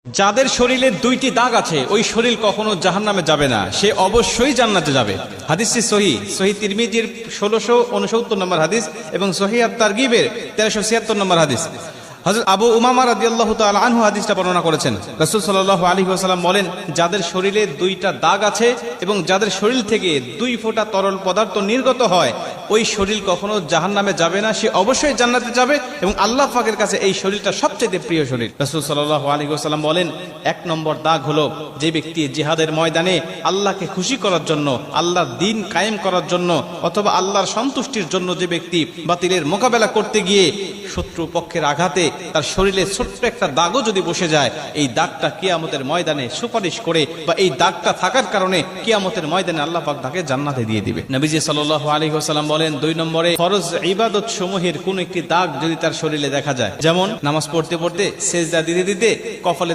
যাদের শরীরে দুইটি দাগ আছে ওই শরীর কখনো জাহান্নামে যাবে না, সে অবশ্যই জান্নাতে যাবে। হাদিসটি সহিহ তিরমিজির 1669 নম্বর হাদিস এবং সহিহ আত-তারগিবের 1376 নম্বর হাদিস। হযরত আবু উমামা রাদিয়াল্লাহু তাআলা আনহু হাদিসটা বর্ণনা করেছেন। রাসূল সাল্লাল্লাহু আলাইহি ওয়াসাল্লাম বলেন, যাদের শরীরে দুইটা দাগ আছে এবং যাদের শরীর থেকে 2 ফোঁটা তরল পদার্থ নির্গত হয় ওই শরীর কখনো জাহান্নামে যাবে না, সে অবশ্যই জান্নাতে যাবে এবং আল্লাহ পাকের কাছে এই শরীরটা সবচেয়ে প্রিয় শরীর। রাসূল সাল্লাল্লাহু আলাইহি ওয়াসাল্লাম বলেন, 1 নম্বর দাগ হলো যে ব্যক্তি জিহাদের ময়দানে আল্লাহকে খুশি করার জন্য, আল্লাহর দ্বীন কায়েম করার জন্য অথবা আল্লাহর সন্তুষ্টির জন্য যে ব্যক্তি বাতিলের মোকাবেলা করতে গিয়ে শত্রু পক্ষের আঘাতে তার শরীরে ছোট্ট একটা দাগও যদি বসে যায়, এই দাগটা কিয়ামতের ময়দানে সুপারিশ করে বা এই দাগটা থাকার কারণে কিয়ামতের ময়দানে আল্লাহ পাক তাকে জান্নাতে দিয়ে দিবে। নবীজি সাল্লাল্লাহু আলাইহি ওয়াসাল্লাম বলেন, 2 নম্বরে ফরজ ইবাদত সমূহের কোন একটি দাগ যদি তার শরীরে দেখা যায়, যেমন নামাজ পড়তে পড়তে সেজদা দিতে দিতে কপালে